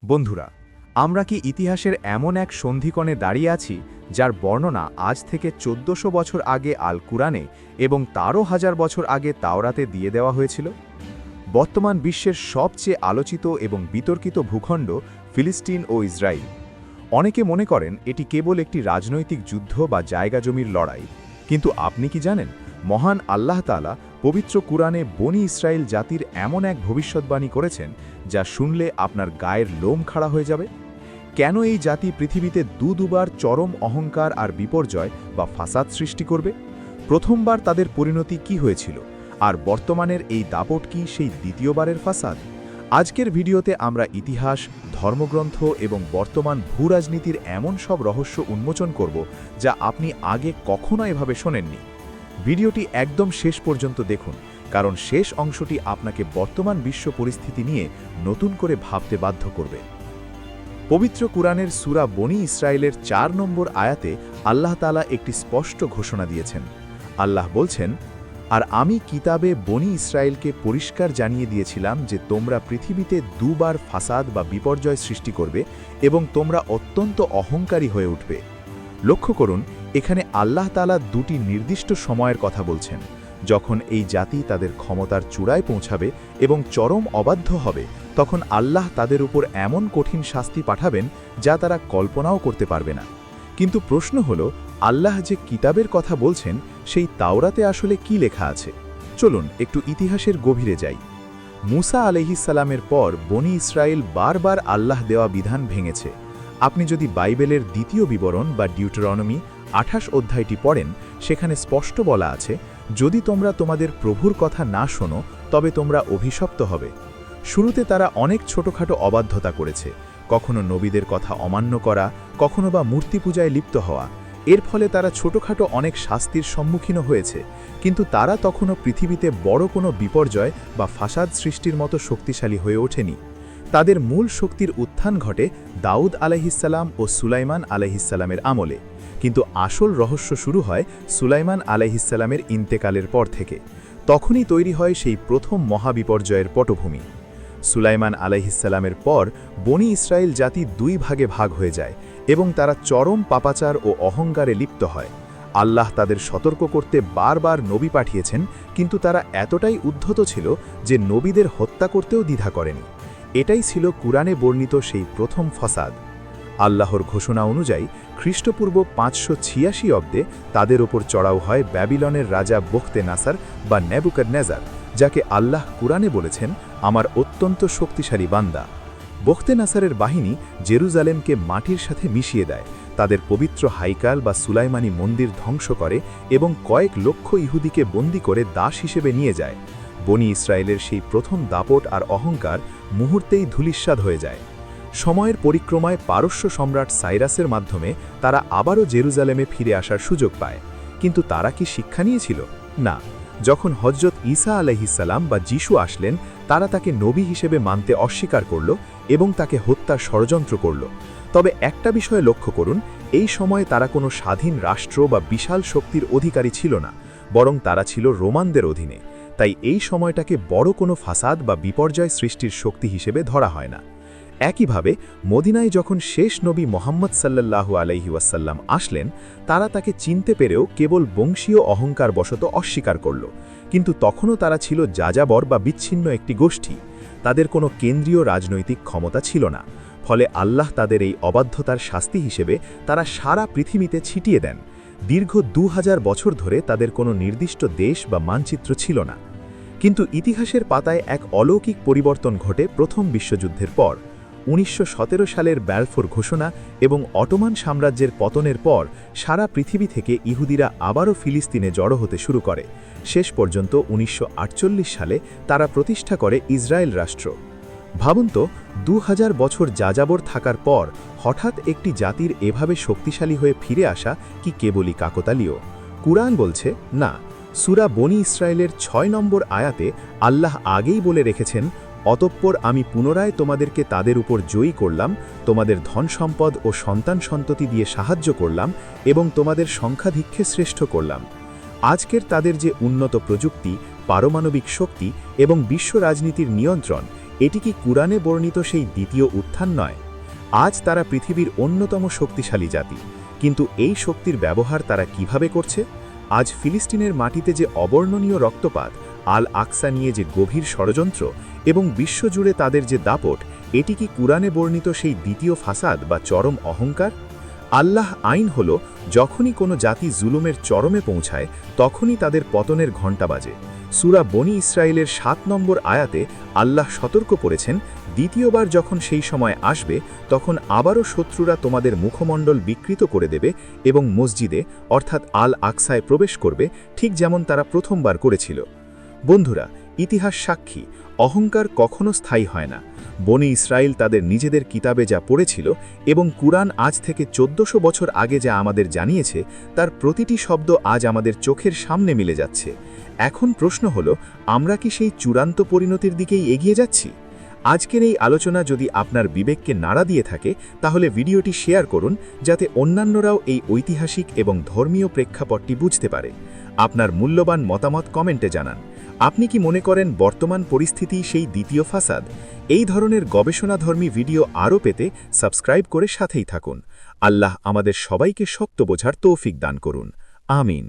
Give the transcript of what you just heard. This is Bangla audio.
বন্ধুরা, আমরা কি ইতিহাসের এমন এক সন্ধিকণে দাঁড়িয়ে আছি যার বর্ণনা আজ থেকে ১৪০০ বছর আগে আল কুরআনে এবং তারও হাজার বছর আগে তাওরাতে দিয়ে দেওয়া হয়েছিল? বর্তমান বিশ্বের সবচেয়ে আলোচিত এবং বিতর্কিত ভূখণ্ড ফিলিস্তিন ও ইসরায়েল। অনেকে মনে করেন এটি কেবল একটি রাজনৈতিক যুদ্ধ বা জায়গা জমির লড়াই, কিন্তু আপনি কি জানেন মহান আল্লাহ তাআলা পবিত্র কুরআনে বনি ইসরায়েল জাতির এমন এক ভবিষ্যৎবাণী করেছেন যা শুনলে আপনার গায়ের লোম খাড়া হয়ে যাবে? কেন এই জাতি পৃথিবীতে দুবার চরম অহংকার আর বিপর্যয় বা ফাসাদ সৃষ্টি করবে? প্রথমবার তাদের পরিণতি কি হয়েছিল, আর বর্তমানের এই দাপট কি সেই দ্বিতীয়বারের ফাসাদ? আজকের ভিডিওতে আমরা ইতিহাস, ধর্মগ্রন্থ এবং বর্তমান ভূরাজনীতির এমন সব রহস্য উন্মোচন করব যা আপনি আগে কখনো এভাবে শোনেননি। ভিডিওটি একদম শেষ পর্যন্ত দেখুন, কারণ শেষ অংশটি আপনাকে বর্তমান বিশ্ব পরিস্থিতি নিয়ে নতুন করে ভাবতে বাধ্য করবে। পবিত্র কুরআনের সূরা বনি ইসরায়েলের ৪ নম্বর আয়াতে আল্লাহ তাআলা একটি স্পষ্ট ঘোষণা দিয়েছেন। আল্লাহ বলছেন, আর আমি কিতাবে বনি ইসরায়েলকে পরিষ্কার জানিয়ে দিয়েছিলাম যে তোমরা পৃথিবীতে দুবার ফাসাদ বা বিপর্যয় সৃষ্টি করবে এবং তোমরা অত্যন্ত অহংকারী হয়ে উঠবে। লক্ষ্য করুন, এখানে আল্লাহ তাআলা দুটি নির্দিষ্ট সময়ের কথা বলছেন, যখন এই জাতি তাদের ক্ষমতার চূড়ায় পৌঁছাবে এবং চরম অবাধ্য হবে, তখন আল্লাহ তাদের উপর এমন কঠিন শাস্তি পাঠাবেন যা তারা কল্পনাও করতে পারবে না। কিন্তু প্রশ্ন হল, আল্লাহ যে কিতাবের কথা বলছেন সেই তাওরাতে আসলে কি লেখা আছে? চলুন একটু ইতিহাসের গভীরে যাই। মুসা আলাইহিস সালামের পর বনি ইসরায়েল বারবার আল্লাহ দেওয়া বিধান ভেঙেছে। আপনি যদি বাইবেলের দ্বিতীয় বিবরণ বা ডিউটেরনমি ২৮ অধ্যায়টি পড়েন, সেখানে স্পষ্ট বলা আছে, যদি তোমরা তোমাদের প্রভুর কথা না শোনো তবে তোমরা অভিশপ্ত হবে। শুরুতে তারা অনেক ছোটখাটো অবাধ্যতা করেছে, কখনো নবীদের কথা অমান্য করা, কখনো বা মূর্তি পূজায় লিপ্ত হওয়া। এর ফলে তারা ছোটখাটো অনেক শাস্তির সম্মুখীন হয়েছে, কিন্তু তারা তখনও পৃথিবীতে বড় কোনো বিপর্যয় বা ফাসাদ সৃষ্টির মতো শক্তিশালী হয়ে ওঠেনি। তাদের মূল শক্তির উত্থান ঘটে দাউদ আলাইহিসসালাম ও সুলাইমান আলাইহিসসালামের আমলে, কিন্তু আসল রহস্য শুরু হয় সুলাইমান আলাইহিসসালামের ইন্তেকালের পর থেকে। তখনই তৈরি হয় সেই প্রথম মহাবিপর্যয়ের পটভূমি। সুলাইমান আলাইহিসসালামের পর বনি ইসরায়েল জাতি দুই ভাগে ভাগ হয়ে যায় এবং তারা চরম পাপাচার ও অহংকারে লিপ্ত হয়। আল্লাহ তাদের সতর্ক করতে বারবার নবী পাঠিয়েছেন, কিন্তু তারা এতটাই উদ্ধত ছিল যে নবীদের হত্যা করতেও দ্বিধা করেনি। এটাই ছিল কুরআনে বর্ণিত সেই প্রথম ফাসাদ। আল্লাহর ঘোষণা অনুযায়ী খ্রিস্টপূর্ব ৫৮৬ অব্দে তাদের ওপর চড়াও হয় ব্যাবিলনের রাজা বখতে নাসার বা নেবুকাদনেজার, যাকে আল্লাহ কুরআনে বলেছেন আমার অত্যন্ত শক্তিশালী বান্দা। বখতে নাসারের বাহিনী জেরুজালেমকে মাটির সাথে মিশিয়ে দেয়, তাদের পবিত্র হাইকাল বা সুলাইমানি মন্দির ধ্বংস করে এবং কয়েক লক্ষ ইহুদিকে বন্দী করে দাস হিসেবে নিয়ে যায়। বনি ইসরায়েলের সেই প্রথম দাপট আর অহংকার মুহূর্তেই ধূলিস্যাৎ হয়ে যায়। সময়ের পরিক্রমায় পারস্য সম্রাট সাইরাসের মাধ্যমে তারা আবারও জেরুজালেমে ফিরে আসার সুযোগ পায়, কিন্তু তারা কি শিক্ষা নিয়েছিল? না। যখন হযরত ঈসা আলাইহিসসালাম বা যিশু আসলেন, তারা তাকে নবী হিসেবে মানতে অস্বীকার করল এবং তাকে হত্যার ষড়যন্ত্র করল। তবে একটা বিষয়ে লক্ষ্য করুন, এই সময়ে তারা কোনো স্বাধীন রাষ্ট্র বা বিশাল শক্তির অধিকারী ছিল না, বরং তারা ছিল রোমানদের অধীনে। তাই এই সময়টাকে বড় কোনো ফাসাদ বা বিপর্যয় সৃষ্টির শক্তি হিসেবে ধরা হয় না। একইভাবে মদিনায় যখন শেষ নবী মুহাম্মদ সাল্লাল্লাহু আলাইহি ওয়াসাল্লাম আসলেন, তারা তাকে চিনতে পেরেও কেবল বংশীয় অহংকারবশত অস্বীকার করল। কিন্তু তখনও তারা ছিল যাযাবর বা বিচ্ছিন্ন একটি গোষ্ঠী। তাদের কোনো কেন্দ্রীয় রাজনৈতিক ক্ষমতা ছিল না। ফলে আল্লাহ তাদের এই অবাধ্যতার শাস্তি হিসেবে তারা সারা পৃথিবীতে ছিটিয়ে দেন। দীর্ঘ ২০০০ বছর ধরে তাদের কোনো নির্দিষ্ট দেশ বা মানচিত্র ছিল না। কিন্তু ইতিহাসের পাতায় এক অলৌকিক পরিবর্তন ঘটে প্রথম বিশ্বযুদ্ধের পর। ১৯১৭ সালের ব্যালফোর ঘোষণা এবং অটোমান সাম্রাজ্যের পতনের পর সারা পৃথিবী থেকে ইহুদিরা আবারও ফিলিস্তিনে জড়ো হতে শুরু করে। শেষ পর্যন্ত ১৯৪৮ সালে তারা প্রতিষ্ঠা করে ইসরায়েল রাষ্ট্র। ভাবুন তো, ২০০০ বছর যাযাবর থাকার পর হঠাৎ একটি জাতির এভাবে শক্তিশালী হয়ে ফিরে আসা কি কেবলই কাকতালীয়? কুরআন বলছে না। সূরা বনি ইসরায়েলের ৬ নম্বর আয়াতে আল্লাহ আগেই বলে রেখেছেন, অতঃপর আমি পুনরায় তোমাদেরকে তাদের উপর জয়ী করলাম, তোমাদের ধন সম্পদ ও সন্তান সন্ততি দিয়ে সাহায্য করলাম এবং তোমাদের সংখ্যাধিক্যে শ্রেষ্ঠ করলাম। আজকের তাদের যে উন্নত প্রযুক্তি, পারমাণবিক শক্তি এবং বিশ্ব রাজনীতির নিয়ন্ত্রণ, এটি কি কুরআনে বর্ণিত সেই দ্বিতীয় উত্থান নয়? আজ তারা পৃথিবীর অন্যতম শক্তিশালী জাতি, কিন্তু এই শক্তির ব্যবহার তারা কিভাবে করছে? আজ ফিলিস্তিনের মাটিতে যে অবর্ণনীয় রক্তপাত, আল আকসা নিয়ে যে গভীর ষড়যন্ত্র এবং বিশ্বজুড়ে তাদের যে দাপট, এটি কি কুরআনে বর্ণিত সেই দ্বিতীয় ফাসাদ বা চরম অহংকার? আল্লাহ আইন হল, যখনই কোনো জাতি জুলুমের চরমে পৌঁছায় তখনই তাদের পতনের ঘণ্টা বাজে। সূরা বনি ইসরায়েলের ৭ নম্বর আয়াতে আল্লাহ সতর্ক করেছেন, দ্বিতীয়বার যখন সেই সময় আসবে তখন আবারও শত্রুরা তোমাদের মুখমণ্ডল বিকৃত করে দেবে এবং মসজিদে অর্থাৎ আল আকসায় প্রবেশ করবে, ঠিক যেমন তারা প্রথমবার করেছিল। বন্ধুরা, ইতিহাস সাক্ষী, অহংকার কখনো স্থায়ী হয় না। বনি ইসরায়েল তাদের নিজেদের কিতাবে যা পড়েছিল এবং কুরআন আজ থেকে ১৪০০ বছর আগে যা আমাদের জানিয়েছে, তার প্রতিটি শব্দ আজ আমাদের চোখের সামনে মিলে যাচ্ছে। এখন প্রশ্ন হলো, আমরা কি সেই চূড়ান্ত পরিণতির দিকেই এগিয়ে যাচ্ছি? আজকের এই আলোচনা যদি আপনার বিবেককে নাড়া দিয়ে থাকে, তাহলে ভিডিওটি শেয়ার করুন, যাতে অন্যান্যরাও এই ঐতিহাসিক এবং ধর্মীয় প্রেক্ষাপটটি বুঝতে পারে। আপনার মূল্যবান মতামত কমেন্টে জানান। আপনি কি মনে করেন বর্তমান পরিস্থিতি সেই দ্বিতীয় ফাসাদ? এই ধরনের গবেষণাধর্মী ভিডিও আরও পেতে সাবস্ক্রাইব করে সাথেই থাকুন। আল্লাহ আমাদের সবাইকে শক্ত বোঝার তৌফিক দান করুন। আমিন।